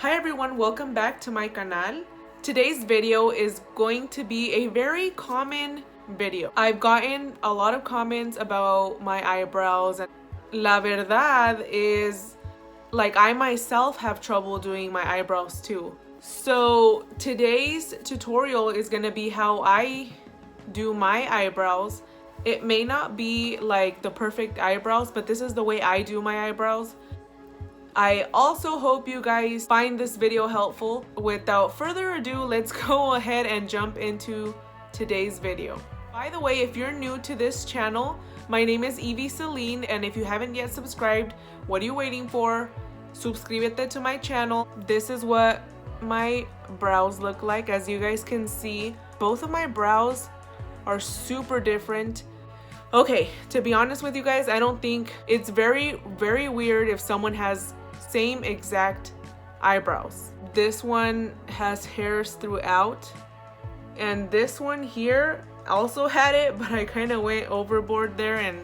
Hi everyone, welcome back to my canal. Today's video is going to be a very common video. I've gotten a lot of comments about my eyebrows, and la verdad is, like, I myself have trouble doing my eyebrows too. So today's tutorial is gonna be how I do my eyebrows. It may not be like the perfect eyebrows, but this is the way I do my eyebrows. I also hope you guys find this video helpful. Without further ado, let's go ahead and jump into today's video. By the way, if you're new to this channel, my name is Evie Celine, and if you haven't yet subscribed, what are you waiting for? Suscríbete to my channel. This is what my brows look like. As you guys can see, both of my brows are super different. Okay, to be honest with you guys, I don't think it's very weird if someone has same exact eyebrows. This one has hairs throughout, and this one here also had it, but I kind of went overboard there and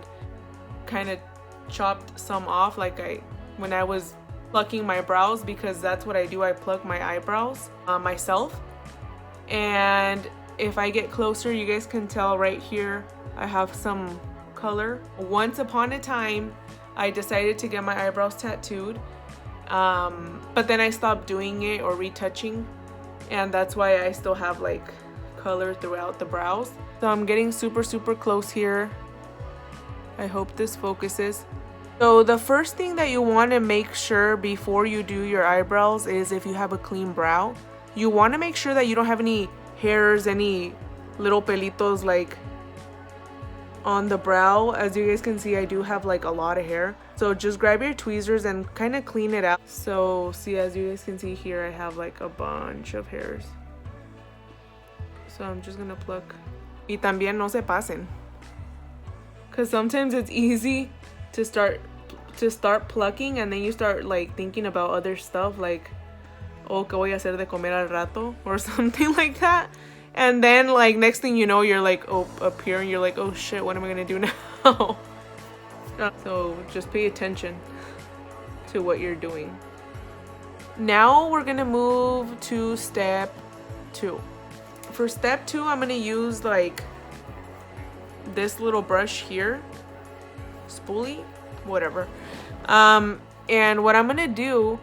kind of chopped some off, like when I was plucking my brows, because that's what I do. I pluck my eyebrows myself. And if I get closer, you guys can tell right here I have some color. Once upon a time, I decided to get my eyebrows tattooed, but then I stopped doing it or retouching, and that's why I still have like color throughout the brows. So I'm getting super close here. I hope this focuses. So the first thing that you want to make sure before you do your eyebrows is if you have a clean brow. You want to make sure that you don't have any hairs, any little pelitos like on the brow. As you guys can see, I do have like a lot of hair, so just grab your tweezers and kind of clean it out. So see, as you guys can see here, I have like a bunch of hairs, so I'm just gonna pluck. Y también no se pasen, because sometimes it's easy to start plucking and then you start like thinking about other stuff, like, oh, ¿qué voy a hacer de comer al rato? Or something like that. And then like next thing you know, you're like, oh, up here, and you're like, oh shit, what am I gonna do now? So just pay attention to what you're doing. Now we're gonna move to step 2. For step 2, I'm gonna use like this little brush here, spooly, whatever. And what I'm gonna do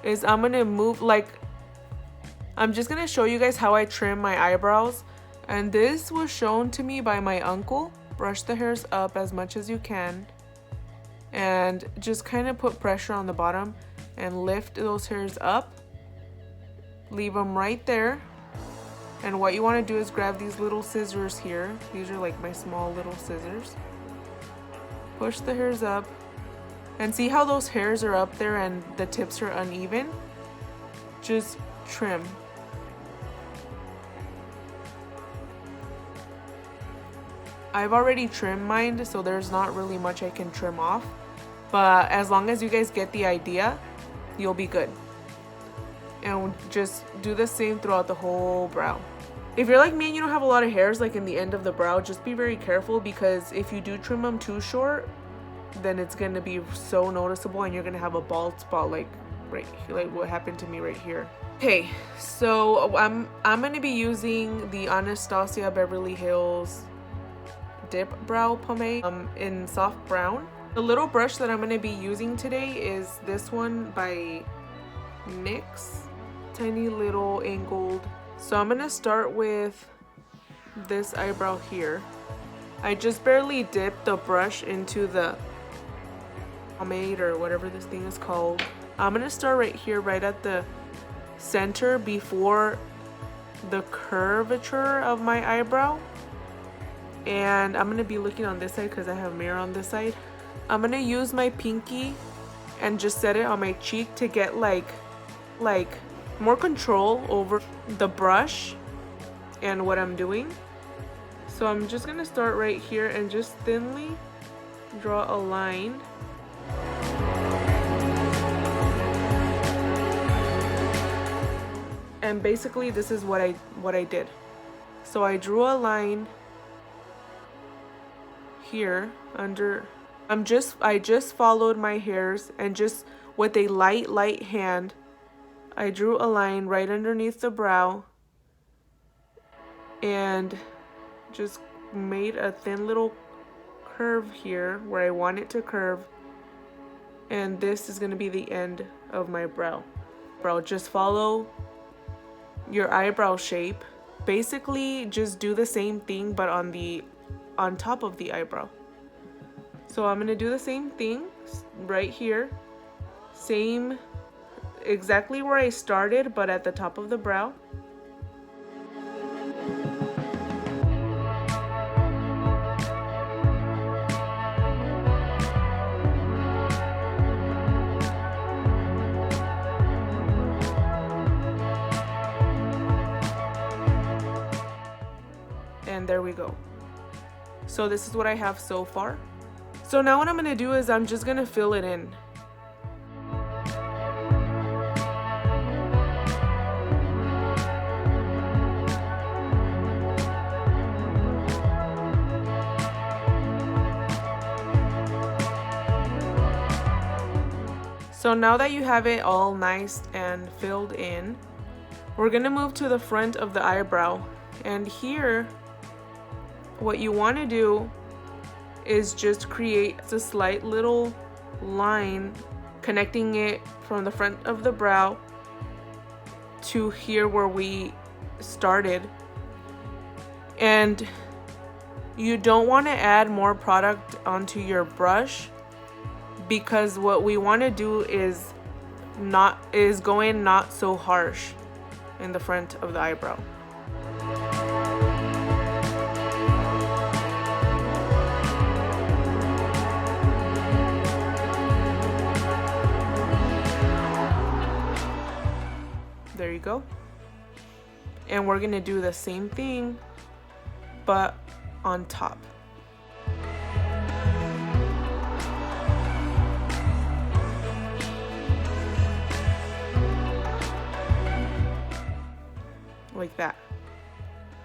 is I'm gonna move, like, I'm just gonna show you guys how I trim my eyebrows, and this was shown to me by my uncle. Brush the hairs up as much as you can and just kind of put pressure on the bottom and lift those hairs up. Leave them right there, and what you want to do is grab these little scissors here. These are like my small little scissors. Push the hairs up, and see how those hairs are up there and the tips are uneven? Just trim. I've already trimmed mine, so there's not really much I can trim off, but as long as you guys get the idea, you'll be good. And just do the same throughout the whole brow. If you're like me and you don't have a lot of hairs like in the end of the brow, just be very careful, because if you do trim them too short, then it's gonna be so noticeable and you're gonna have a bald spot like right here, like what happened to me right here. Okay, so I'm gonna be using the Anastasia Beverly Hills Dip Brow Pomade in soft brown. The little brush that I'm gonna be using today is this one by NYX, tiny little angled. So I'm gonna start with this eyebrow here. I just barely dipped the brush into the pomade or whatever this thing is called. I'm gonna start right here, right at the center before the curvature of my eyebrow, and I'm gonna be looking on this side because I have a mirror on this side. I'm gonna use my pinky and just set it on my cheek to get like more control over the brush and what I'm doing. So I'm just gonna start right here and just thinly draw a line. And basically this is what I did. So I drew a line here under. I just followed my hairs, and just with a light hand I drew a line right underneath the brow and just made a thin little curve here where I want it to curve, and this is going to be the end of my brow. Just follow your eyebrow shape. Basically just do the same thing but on top of the eyebrow. So I'm going to do the same thing right here, same exactly where I started but at the top of the brow. And there we go. So this is what I have so far. So now what I'm gonna do is I'm just gonna fill it in. So now that you have it all nice and filled in, we're gonna move to the front of the eyebrow. And here, what you want to do is just create a slight little line connecting it from the front of the brow to here where we started. And you don't want to add more product onto your brush, because what we want to do is go in not so harsh in the front of the eyebrow. There you go. And we're gonna do the same thing but on top. Like that.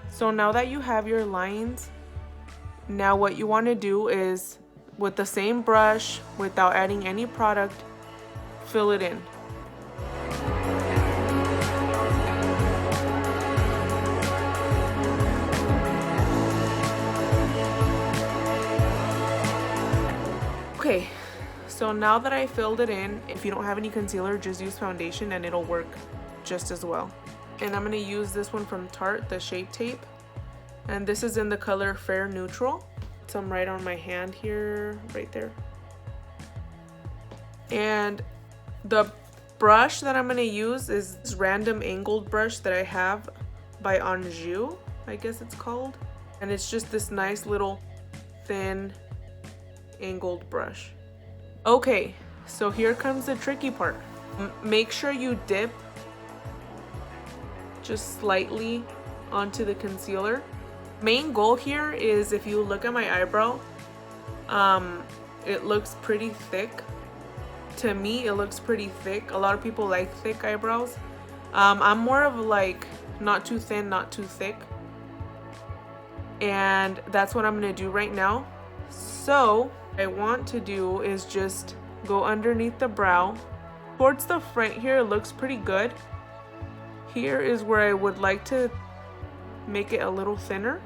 So now that you have your lines, now what you want to do is, with the same brush, without adding any product, fill it in. Okay, so now that I filled it in, if you don't have any concealer, just use foundation and it'll work just as well. And I'm going to use this one from Tarte, the Shape Tape. And this is in the color Fair Neutral. Some right on my hand here, right there. And the brush that I'm going to use is this random angled brush that I have by Anjou, I guess it's called. And it's just this nice little thin angled brush. Okay, so here comes the tricky part. Make sure you dip just slightly onto the concealer. Main goal here is, if you look at my eyebrow, it looks pretty thick. To me, it looks pretty thick. A lot of people like thick eyebrows. I'm more of like not too thin, not too thick. And that's what I'm gonna do right now. So what I want to do is just go underneath the brow. Towards the front here, it looks pretty good. Here is where I would like to make it a little thinner.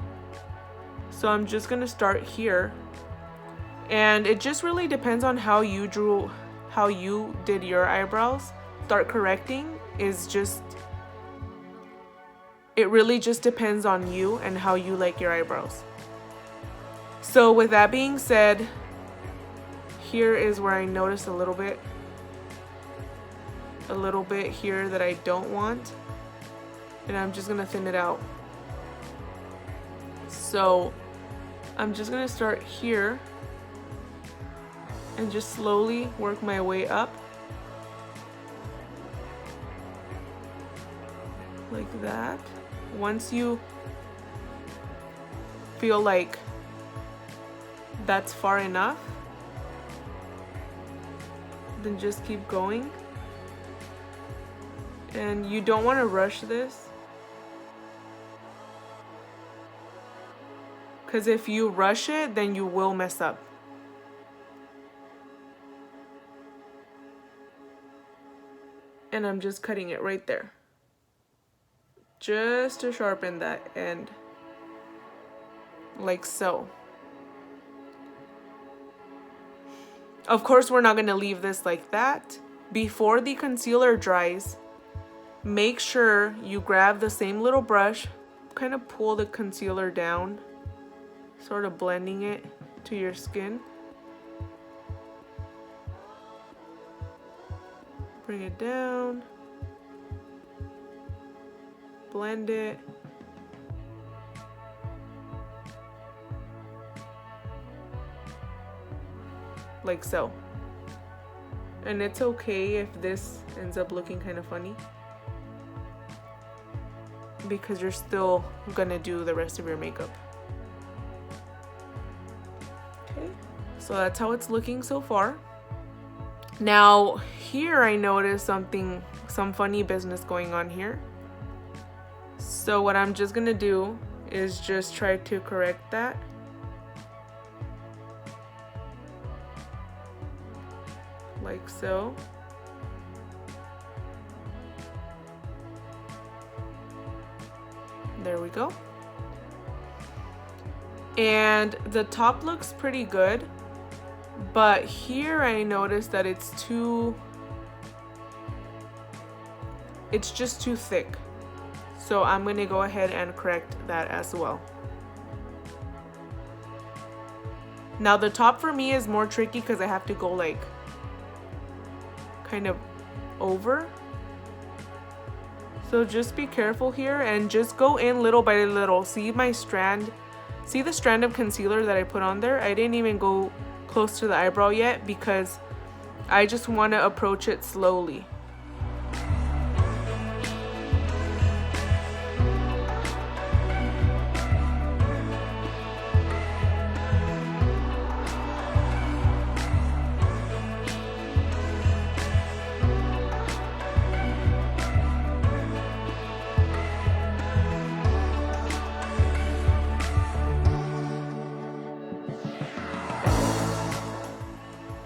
So I'm just gonna start here. And it just really depends on how you did your eyebrows. Start correcting is just, it really just depends on you and how you like your eyebrows. So with that being said, here is where I notice a little bit here that I don't want, and I'm just gonna thin it out. So I'm just gonna start here and just slowly work my way up like that. Once you feel like that's far enough, then just keep going. And you don't want to rush this, because if you rush it, then you will mess up. And I'm just cutting it right there, just to sharpen that end, like so. Of course, we're not going to leave this like that. Before the concealer dries, make sure you grab the same little brush, kind of pull the concealer down, sort of blending it to your skin. Bring it down, blend it. Like so. And it's okay if this ends up looking kind of funny, because you're still gonna do the rest of your makeup. Okay, so that's how it's looking so far. Now here I noticed some funny business going on here. So what I'm just gonna do is just try to correct that. Like so. There we go. And the top looks pretty good, but here I noticed that it's just too thick. So I'm gonna go ahead and correct that as well. Now the top for me is more tricky because I have to go like kind of over. So just be careful here and just go in little by little. See the strand of concealer that I put on there? I didn't even go close to the eyebrow yet because I just want to approach it slowly.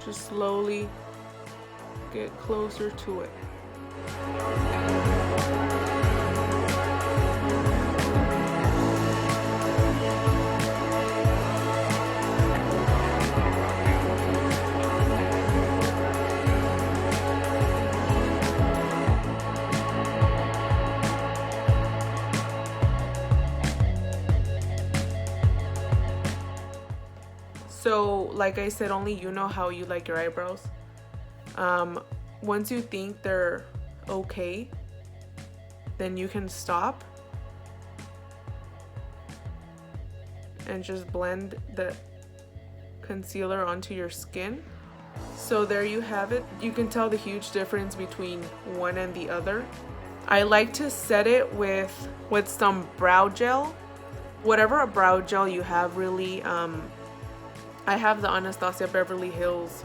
Just slowly get closer to it. So like I said, only you know how you like your eyebrows. Once you think they're okay, then you can stop and just blend the concealer onto your skin. So there you have it. You can tell the huge difference between one and the other. I like to set it with some brow gel, whatever brow gel you have really. I have the Anastasia Beverly Hills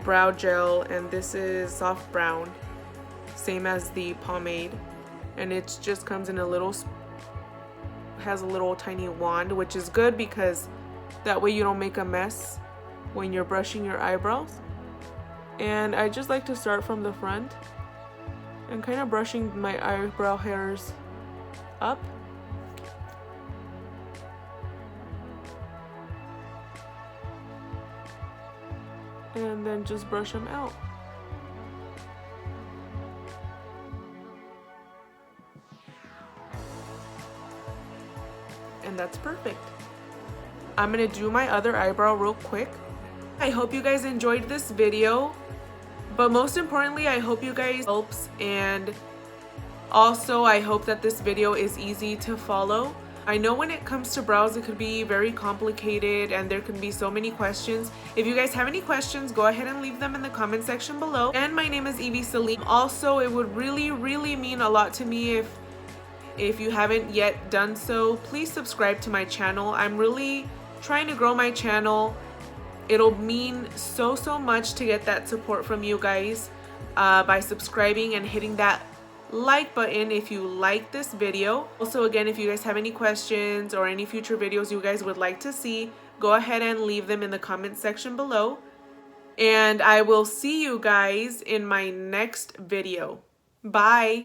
Brow Gel, and this is soft brown, same as the pomade, and it just comes in has a little tiny wand, which is good because that way you don't make a mess when you're brushing your eyebrows. And I just like to start from the front and kind of brushing my eyebrow hairs up. And then just brush them out. And that's perfect. I'm gonna do my other eyebrow real quick. I hope you guys enjoyed this video, but most importantly, I hope you guys helps, and also I hope that this video is easy to follow. I know when it comes to brows, it could be very complicated and there can be so many questions. If you guys have any questions, go ahead and leave them in the comment section below. And my name is Evie Celine. Also, it would really mean a lot to me if you haven't yet done so. Please subscribe to my channel. I'm really trying to grow my channel. It'll mean so much to get that support from you guys by subscribing and hitting that like button if you like this video. Also, again, if you guys have any questions or any future videos you guys would like to see, go ahead and leave them in the comment section below. And I will see you guys in my next video. Bye!